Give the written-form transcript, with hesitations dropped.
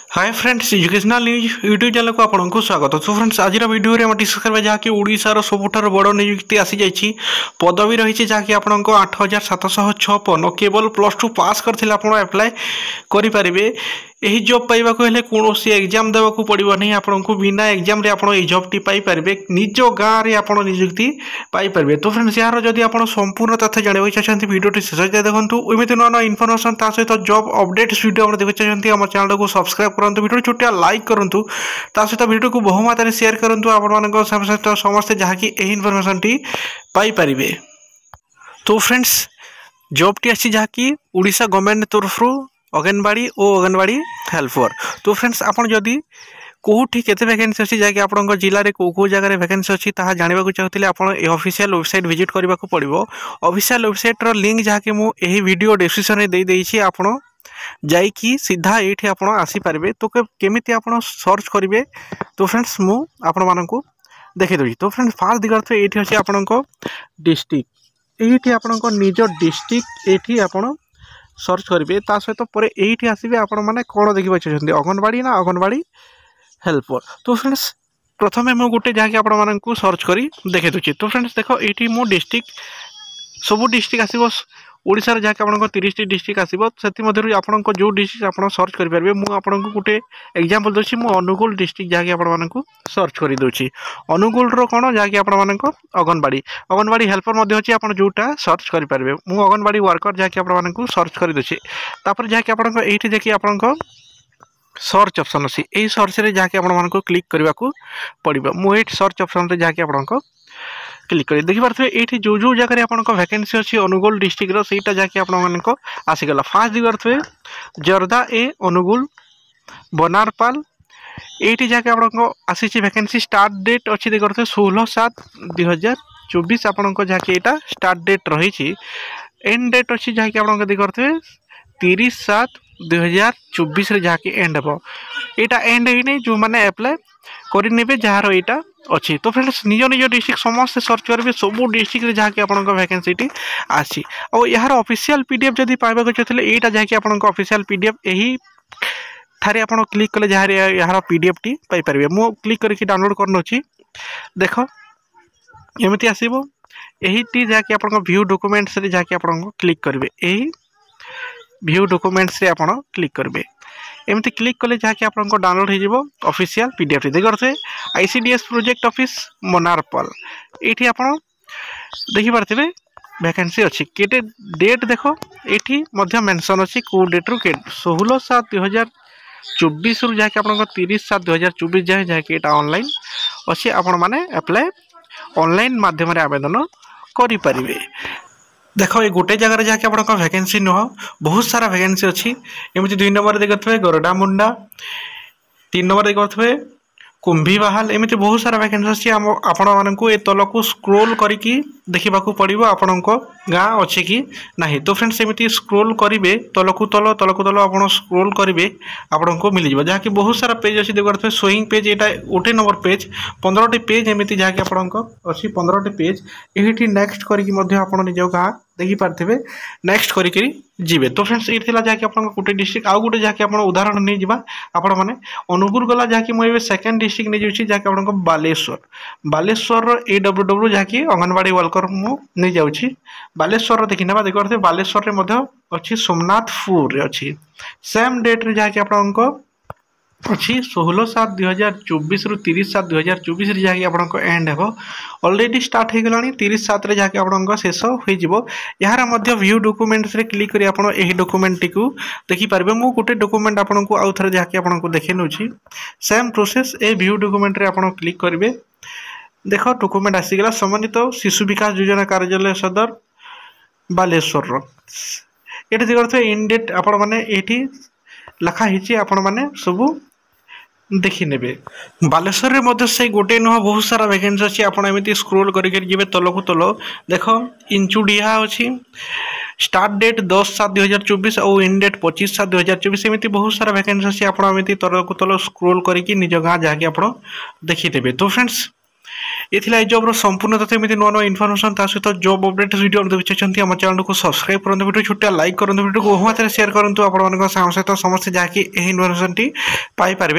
Hi friends educational news YouTube channel को आपको स्वागत। सो फ्रेंड्स आज वीडियो में डिस्कस करबा जहाँकि ओडिशार सबुठार बड़ नियुक्ति आसी जाइए पदवी रही जहाँकि आपको 8756 केवल +2 पास करथिले आपण अप्लाई करें। यही जॉब पाइबा कौन एग्जाम देवाक पड़ो नहीं आपको बिना एग्जाम रे आपड़ जॉब टी पाइपर निज गाँव में आप नियुक्ति पाइपर। तो फ्रेंड्स यार जदि आप संपूर्ण तथ्य जानवा चाहते वीडियो शेष जाए देखो एमती नुआ नुआ इनफर्मेशन सहित जॉब अपडेट्स वीडियो आप देखा चाहते आम चैनल को सब्सक्राइब करूँ वीडियो छोटिया लाइक करूँ सहित वीडियो को बहुमात्रा शेयर करूँ आप समस्ते जहाँकि इनफर्मेशन टी पाइपर। तो फ्रेंड्स जॉब टी आसी जहाँकि ओडिशा गवर्नमेंट तरफ अंगनवाड़ी और अंगनवाड़ी हेल्पर। तो फ्रेंड्स आपन जदि कौटी केते वैकेंसी अच्छी जहाँकि आपंक जिले में कौ जगह वैकेंसी अच्छी जानवा चाहते आप ऑफिशियल वेबसाइट विजिट करने को पड़ो। ऑफिशियल वेबसाइट लिंक जहाँकि मुझे वीडियो डिस्क्रिप्शन में देदेछि आपन जाइकी सीधा ये आप आसीपारे। तो केमिति आप सर्च करेंगे तो फ्रेंड्स मु आपण मानक देखी दूसरी। तो फ्रेंड्स फास्ट दिगर्थ ये अच्छे आपण डिस्ट्रिक्ट ये आपंक निज डिस्ट्रिक्ट ये आप सर्च करेंगे ता सहित पर ये आसवे आपण मैंने कौन देखा चाहते अंगनवाड़ी ना अंगनवाड़ी हेल्पर। तो फ्रेंड्स प्रथमे मुझे गोटे जहाँकि आपण सर्च करी देखे दूसरी। तो फ्रेंड्स देख ये मो डिस्ट्रिक्ट सबू डिस्ट्रिक्ट आसो ओडिशार जहाँकि आपको 30 डिस्ट्रिक्ट आसो से आपको जो डिस्ट्रिक्ट आप सर्च करेंगे मुझे गोटे एग्जांपल दूसरी मु अनुगुल डिस्ट्रिक्ट जहाँकि आपको सर्च कर दूसरी। अनुगुल कौन जहाँकि आपको अंगनवाड़ी अंगनवाड़ी हेल्पर अच्छी आप जोटा सर्च करेंगे मुझे अंगनवाड़ी वर्कर जहाँकि आपको सर्च कर दूसरी। तापर जहाँकि आपको ये देखिए आपको सर्च ऑप्शन अच्छी यही सर्च रे जहाँकि आपको क्लिक करने को पड़ो। मुझे सर्च ऑप्शन रे जहाँकि आपको क्लिक कर देखिपे ये जो जो जगह आपको वैकेंसी अच्छी अनुगुल डिस्ट्रिक्टर सहीटा जहाँकि आपको आसीगला। फास्ट दिगर्थे जर्दा ए अनुगुल बनारपाल ये जहाँकि आपको आसी वैकेंसी स्टार्ट डेट अच्छी देखते 16/7/2024 आपको जहाँकि यहाँ स्टार्ट डेट रही एंड डेट अच्छी जहाँकि आपको देखते 30/7/2024 जहाँकि एंड हम यहाँ एंड है जो मैंने अप्लाई करे जार यहाँ अच्छी। तो फ्रेंड्स निज निज डिस्ट्रिक्ट समस्त सर्च करेंगे सबू डिस्ट्रिक्ट जहाँकि आपको वैकेंसी आसी और यार ऑफिशियल पीडीएफ जब पाइबा चाहते यहाँ जहाँकि आपको ऑफिशियल पीडीएफ यही ठारे आप क्लिक कले जहाँ यार पीडीएफ टी पाइपर। मु क्लिक करके डाउनलोड करनोची देख एमती आसो यही जहाँकि आपको व्यू डॉक्यूमेंट्स रे जहाँकि आपको क्लिक करेंगे यही व्यू डॉक्यूमेंट्स रे आप क्लिक करेंगे एमती क्लिक कले जहाँकि आपको डाउनलोड हो ऑफिशियल पीडीएफ देखते आईसीडीएस प्रोजेक्ट ऑफिस मोनारपाल ये आप देखिपे वैकेंसी अच्छी केटे डेट देख ये मेंशन अच्छी कौ डेट रु 16/7/2024 रु जहाँकि आपको 30/7/2024 जाए जहाँकि यहाँ ऑनलाइन अच्छी आपण मैंने अप्लाई ऑनलाइन माध्यम आवेदन करें। देख ये गोटे जगह जहाँकि आपको वैकेंसी नुह बहुत सारा वैकेंसी अच्छी एमती 2 नंबर देखते गरडा मुंडा 3 नंबर देखते कुंभी बाहाल एमती बहुत सारा वैकेंसी अच्छी आपण मानक ये तल को स्क्रोल करके देखा पड़ो आपण गाँ अच्छे कि नहीं। तो फ्रेंड्स एमती स्क्रोल करेंगे तल को तल आप स्क्रोल करेंगे आपण को मिल जाए जहाँकि बहुत सारा पेज अच्छी देखते शोइंग पेज यहाँ गोटे नंबर पेज 15टी पेज एमती जहाँकि आपको अच्छी 15टी पेज ये नेक्स्ट करके आप निज गाँ देखिपारे नेक्स्ट करी जीवे। तो फ्रेंड्स ये जहाँकि आप गोटे डिस्ट्रिक्ट आउ गोटे जहाँकि आप उदाहरण नहीं जावा आपण मैंने अनुगुल गला जहाँकि मुझे सेकेंड डिस्ट्रिक्ट नहीं जाऊँगी जहाँकि आपको बालेश्वर AWW जहाँकि अंगनवाड़ी वर्कर मुझे जाऊँगी बालेश्वर देखी ना देखते बालेश्वर अच्छी सोमनाथपुर अच्छी सेम डेट रे जहाँकि आपको अच्छी 16/7/2024 रु 30/7/2024 जहाँकि आपको एंड हो ऑलरेडी स्टार्ट हो गला 30/7 जहाँकि आपको शेष हो यार व्यू डॉक्यूमेंट्स रे क्लिक करी आप डॉक्यूमेंट टी देखिपारे। मु गोटे डॉक्यूमेंट आपको आउ थे जहाँकि आपको देखे नौची same process a view document रे आप क्लिक करेंगे देख डॉक्यूमेंट आसीगला सम्मानित शिशु विकास योजना कार्यालय सदर बालेश्वर ये देखते इन डेट आपण मैंने ये लिखाही आपण मैंने सबू देखी ने बालेश्वर में से गोटे नुह बहुत सारा वैकेंसी अच्छी आपमती स्क्रोल करके जी तल को तल देख इंचुडिया अच्छी स्टार्ट डेट 10/7/2024 और इन डेट 25/7/2024 एमती बहुत सारा वैकेंसी अच्छी आपमती तल को तल स्क्रोल करके निज गाँ जहाँकि आप देखीदेवे। तो फ्रेंड्स ये जॉब संपूर्ण तथ्य एमती नुआ नुआ इनफर्मेशन ता सहित जॉब अपडेट वीडियो देखते चाहते आम चैनल को सब्सक्राइब करूँ वीडियो छोटा लाइक करूँ वीडियो को बहुमात्रा शेयर करूँ आप सहित समस्त जहाँकि इनफर्मेशन पाइपर।